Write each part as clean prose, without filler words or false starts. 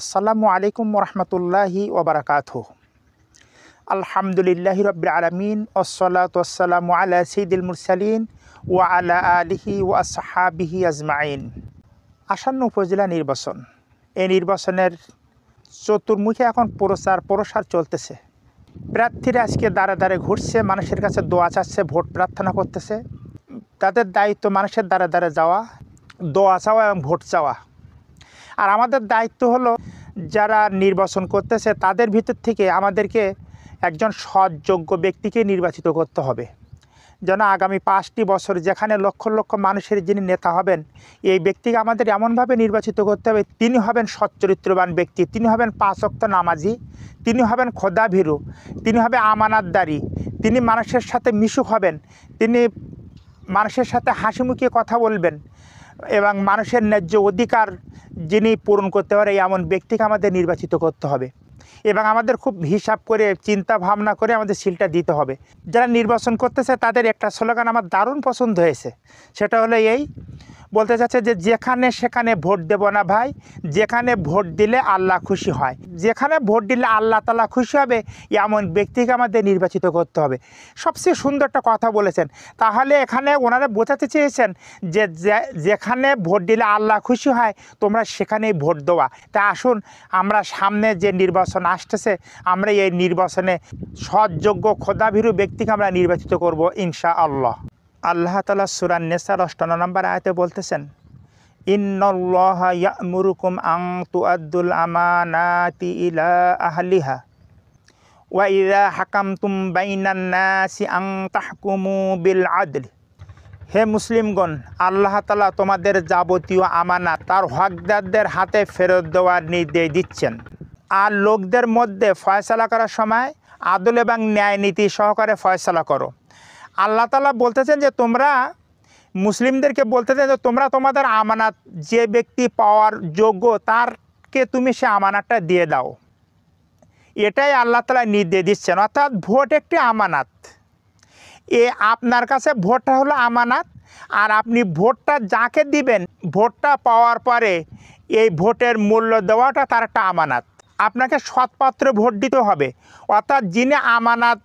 আসসালামু আলাইকুম রহমতুল্লাহি ওবরাকাতুহু। আলহামদুলিল্লাহি রাব্বিল আলামিন ওয়াসসালাতু ওয়াসসালামু আলা সাইয়্যিদিল মুরসালিন ওয়া আলা আলিহি ওয়া আসহাবিহি আজমাইন। আসন্ন উপজেলা নির্বাচন, এই নির্বাচনের চতুর্মুখী এখন প্রসার চলতেছে। প্রার্থীরা আজকে দ্বারে দ্বারে ঘুরছে, মানুষের কাছে দোয়া চাচ্ছে, ভোট প্রার্থনা করতেছে। তাদের দায়িত্ব মানুষের দ্বারে দ্বারে যাওয়া, দোয়া চাওয়া এবং ভোট চাওয়া। আর আমাদের দায়িত্ব হলো যারা নির্বাচন করতেছে তাদের ভিতর থেকে আমাদেরকে একজন সৎ যোগ্য ব্যক্তিকে নির্বাচিত করতে হবে, যেন আগামী 5টি বছর যেখানে লক্ষ লক্ষ মানুষের যিনি নেতা হবেন, এই ব্যক্তিকে আমাদের এমনভাবে নির্বাচিত করতে হবে তিনি হবেন সচ্চরিত্রবান ব্যক্তি, তিনি হবেন 5 ওয়াক্ত নামাজি, তিনি হবেন খোদাভীরু, তিনি হবে আমানতদারি, তিনি মানুষের সাথে মিশুক হবেন, তিনি মানুষের সাথে হাসিমুখে কথা বলবেন এবং মানুষের ন্যায্য অধিকার যিনি পূরণ করতে পারে এমন ব্যক্তিকে আমাদের নির্বাচিত করতে হবে। এবং আমাদের খুব হিসাব করে চিন্তা ভাবনা করে আমাদের সিলটা দিতে হবে। যারা নির্বাচন করতেছে তাদের একটা স্লোগান আমার দারুণ পছন্দ হয়েছে, সেটা হলো এই, বলতে চাচ্ছে যে যেখানে সেখানে ভোট দেব না ভাই, যেখানে ভোট দিলে আল্লাহ খুশি হয়। যেখানে ভোট দিলে আল্লাহ তাআলা খুশি হবে এমন ব্যক্তিকে আমাদের নির্বাচিত করতে হবে। সবচেয়ে সুন্দর একটা কথা বলেছেন। তাহলে এখানে ওনারা বোঝাতে চেয়েছেন যে যেখানে ভোট দিলে আল্লাহ খুশি হয় তোমরা সেখানেই ভোট দেওয়া। তা আসুন আমরা সামনে যে নির্বাচন আসতেছে আমরা এই নির্বাচনে সৎযোগ্য খোদাভীরু ব্যক্তিকে আমরা নির্বাচিত করব ইনশাআল্লাহ। আল্লাহ তাআলা সূরা নিসার 58 নম্বর আয়াতে বলতেছেন, ইন্নাল্লাহা ইয়া'মুরুকুম আন তুআদ্দুল আমানাতি ইলা আহলিহা ওয়া ইযা হাকামতুম বাইনান নাসি আন তাহকুমু বিল আদল। হে মুসলিমগণ, আল্লাহ তাআলা তোমাদের যাবতীয় আমানাত তার হকদারদের হাতে ফেরত দেওয়ার নির্দেশ দিচ্ছেন। আর লোকদের মধ্যে ফয়সালা করার সময় আদল এবং ন্যায় নীতি সহকারে ফয়সালা করো। আল্লাহ তাআলা বলতেছেন যে তোমরা মুসলিমদেরকে বলতেছেন যে তোমরা তোমাদের আমানাত যে ব্যক্তি পাওয়ার যোগ্য তারকে তুমি সে আমানাতটা দিয়ে দাও। এটাই আল্লাহ তাআলা নির্দেশ দিচ্ছেন। অর্থাৎ ভোট একটি আমানাত। আপনার কাছে ভোটটা হলো আমানাত, আর আপনি ভোটটা যাকে দিবেন ভোটটা পাওয়ার পরে এই ভোটের মূল্য দেওয়াটা তার একটা আমানাত। আপনাকে সৎপাত্রে ভোট দিতে হবে। অর্থাৎ যিনি আমানাত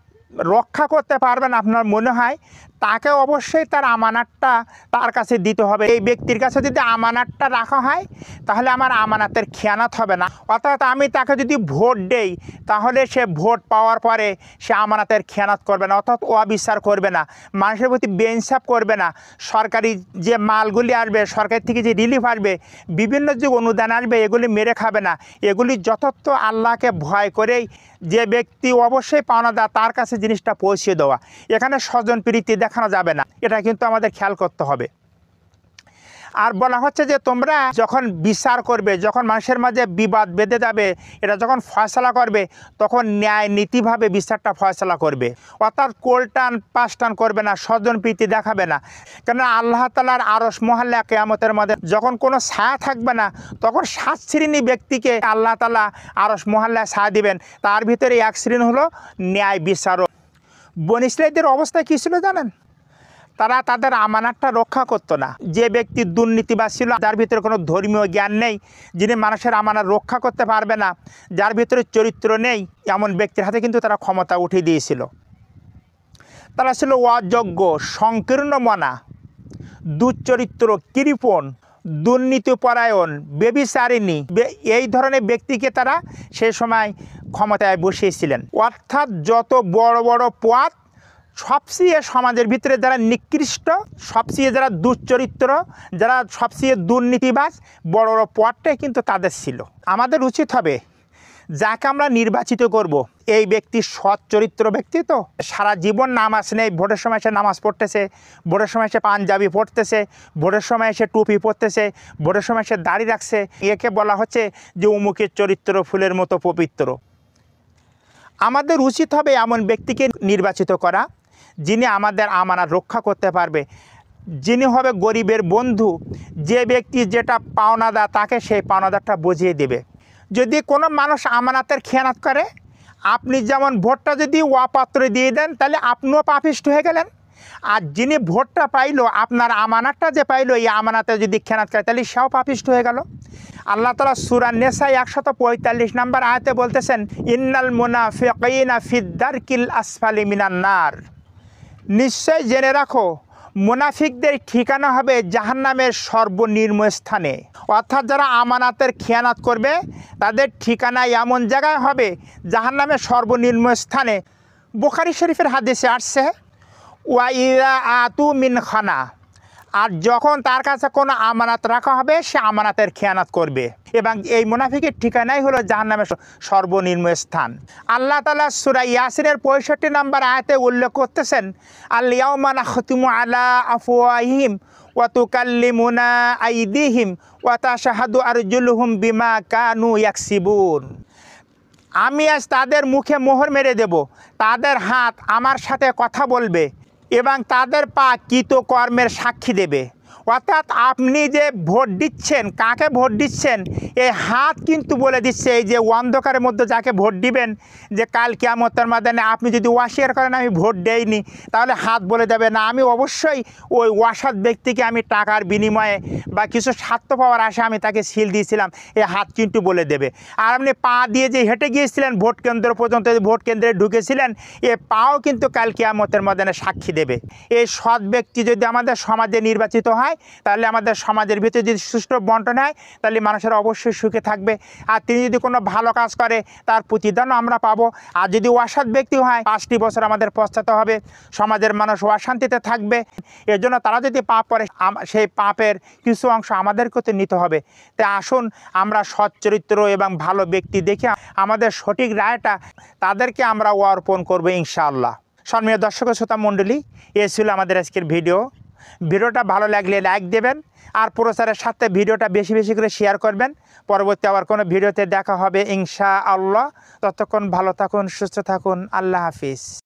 রক্ষা করতে পারবেন আপনার মনে হয় তাকে অবশ্যই তার আমানাতটা তার কাছে দিতে হবে। এই ব্যক্তির কাছে যদি আমানাতটা রাখা হয় তাহলে আমার আমানাতের খেয়ানত হবে না। অর্থাৎ আমি তাকে যদি ভোট দেই তাহলে সে ভোট পাওয়ার পরে সে আমানাতের খেয়ানত করবে না, অর্থাৎ অবিচার করবে না, মানুষের প্রতি বেইনসাফ করবে না। সরকারি যে মালগুলি আসবে, সরকার থেকে যে রিলিফ আসবে, বিভিন্ন যে অনুদান আসবে এগুলি মেরে খাবে না। এগুলি যথার্থ আল্লাহকে ভয় করেই যে ব্যক্তি অবশ্যই পাওনাদার তার কাছে জিনিসটা পৌঁছে দেওয়া। এখানে স্বজন প্রীতি দেখানো যাবে না, এটা কিন্তু আমাদের খেয়াল করতে হবে। আর বলা হচ্ছে যে তোমরা যখন বিচার করবে, যখন মানুষের মাঝে বিবাদ বেঁধে যাবে, এটা যখন ফয়সালা করবে তখন ন্যায় নীতিভাবে বিচারটা ফয়সালা করবে। অর্থাৎ কোলটান পাশটান করবে না, স্বজন প্রীতি দেখাবে না। কেননা আল্লাহ তাআলার আরশ মহল্লা কিয়ামতের মধ্যে যখন কোনো ছায়া থাকবে না তখন 7 শ্রেণী ব্যক্তিকে আল্লাহ তাআলা আরশ মহল্লায় ছায়া দিবেন। তার ভিতরে এক শ্রেণী হলো ন্যায় বিচারক। বনী ইসরাঈলদের অবস্থা কী ছিল জানেন? তারা তাদের আমানাতটা রক্ষা করতো না। যে ব্যক্তি দুর্নীতিবাজ ছিল, যার ভিতরে কোনো ধর্মীয় জ্ঞান নেই, যিনি মানুষের আমানত রক্ষা করতে পারবে না, যার ভিতরে চরিত্র নেই, এমন ব্যক্তির হাতে কিন্তু তারা ক্ষমতা উঠিয়ে দিয়েছিল। তারা ছিল অযোগ্য, সংকীর্ণ মনা, দুশ্চরিত্র, কৃপণ, দুর্নীতিপরায়ণ, ব্যভিচারিণী, এই ধরনের ব্যক্তিকে তারা সেই সময় ক্ষমতায় বসিয়েছিলেন। অর্থাৎ যত বড় বড় পদ, সবচেয়ে সমাজের ভিতরে যারা নিকৃষ্ট, সবচেয়ে যারা দুশ্চরিত্র, যারা সবচেয়ে দুর্নীতিবাজ, বড় বড় পদটাই কিন্তু তাদের ছিল। আমাদের উচিত হবে যাকে আমরা নির্বাচিত করব এই ব্যক্তি সৎ চরিত্র ব্যক্তি, তো সারা জীবন নামাজ নেই, ভোটের সময় সে নামাজ পড়তেছে, ভোটের সময় সে পাঞ্জাবি পড়তেছে, ভোটের সময় সে টুপি পরতেছে, ভোটের সময় সে দাড়ি রাখছে, একে বলা হচ্ছে যে অমুকের চরিত্র ফুলের মতো পবিত্র। আমাদের উচিত হবে এমন ব্যক্তিকে নির্বাচিত করা যিনি আমাদের আমানত রক্ষা করতে পারবে, যিনি হবে গরিবের বন্ধু, যে ব্যক্তি যেটা পাওনাদার তাকে সেই পাওনাদারটা বুঝিয়ে দেবে। যদি কোনো মানুষ আমানতের খেয়ানত করে, আপনি যেমন ভোটটা যদি অপাত্রে দিয়ে দেন তাহলে আপনিও পাপিষ্ঠ হয়ে গেলেন, আর যিনি ভোটটা পাইলো, আপনার আমানতটা যে পাইলো, এই আমানতে যদি খেয়ানত করে তাহলে সেও পাপিষ্ঠ হয়ে গেল। আল্লাহ তাআলা সূরা নিসা 145 নম্বর আয়াতে বলতেছেন, ইন্নাল মুনাফিকিনা ফিদ দারকিল আসফালি মিনান নার। নিশ্চয় জেনে রাখো, মুনাফিকদের ঠিকানা হবে জাহান্নামের সর্বনিম্ন স্থানে। অর্থাৎ যারা আমানাতের খেয়ানত করবে তাদের ঠিকানা এমন জায়গায় হবে জাহান্নামের সর্বনিম্ন স্থানে। বুখারী শরীফের হাদিসে আসছে, ওয়া ইযা আতু মিন খানা, আর যখন তার কাছে কোনো আমানত রাখা হবে সে আমানাতের খেয়ানত করবে, এবং এই মুনাফিকের ঠিকানাই হলো জাহান্নামের সর্বনিম্ন স্থান। আল্লাহ তাআলা সূরা ইয়াসিনের 65 নম্বর আয়াতে উল্লেখ করতেছেন, আল ইয়াউমা নাখতিমু আলা আফওয়াহিহিম ওয়া তুকাল্লিমুনা আইদিহিম ওয়া তাশহাদু আরজুলুহুম বিমা কানু ইয়াকসিবুন। আমি আজ তাদের মুখে মোহর মেরে দেব, তাদের হাত আমার সাথে কথা বলবে এবং তাদের পা কৃতকর্মের সাক্ষী দেবে। অর্থাৎ আপনি যে ভোট দিচ্ছেন, কাকে ভোট দিচ্ছেন, এই হাত কিন্তু বলে দিচ্ছে, এই যে অন্ধকারের মধ্যে যাকে ভোট দিবেন, যে কাল কিয়ামতের ময়দানে আপনি যদি অস্বীকার করেন আমি ভোট দেইনি, তাহলে হাত বলে দেবে না, আমি অবশ্যই ওই অসৎ ব্যক্তিকে আমি টাকার বিনিময়ে বা কিছু স্বার্থ পাওয়ার আশা আমি তাকে সিল দিয়েছিলাম, এই হাত কিন্তু বলে দেবে। আর আপনি পা দিয়ে যে হেঁটে গিয়েছিলেন ভোট কেন্দ্র পর্যন্ত, ভোট কেন্দ্রে ঢুকেছিলেন, এ পাও কিন্তু কাল কিয়ামতের ময়দানে সাক্ষী দেবে। এই সৎ ব্যক্তি যদি আমাদের সমাজে নির্বাচিত হয়, তাহলে আমাদের সমাজের ভিতরে যদি সুষ্ঠু বন্টন হয়, তাহলে মানুষেরা অবশ্যই সুখে থাকবে। আর তিনি যদি কোনো ভালো কাজ করে তার প্রতিদানও আমরা পাবো। আর যদি অসৎ ব্যক্তি হয় 5টি বছর আমাদের পশ্চাতে হবে, সমাজের মানুষ অশান্তিতে থাকবে। এর জন্য তারা যদি পাপ করে সেই পাপের কিছু অংশ আমাদেরকে তো নিতে হবে। তাই আসুন আমরা সৎ চরিত্র এবং ভালো ব্যক্তি দেখে আমাদের সঠিক রায়টা তাদেরকে আমরা অর্পণ করবো ইনশাআল্লাহ। সম্মানীয় দর্শক শ্রোতা মণ্ডলী, এ ছিল আমাদের আজকের ভিডিওটা ভালো লাগলে লাইক দেবেন, আর প্রচারের সাথে ভিডিওটা বেশি বেশি করে শেয়ার করবেন। পরবর্তী আবার কোনো ভিডিওতে দেখা হবে ইনশাআল্লাহ। ততক্ষণ ভালো থাকুন, সুস্থ থাকুন। আল্লাহ হাফিজ।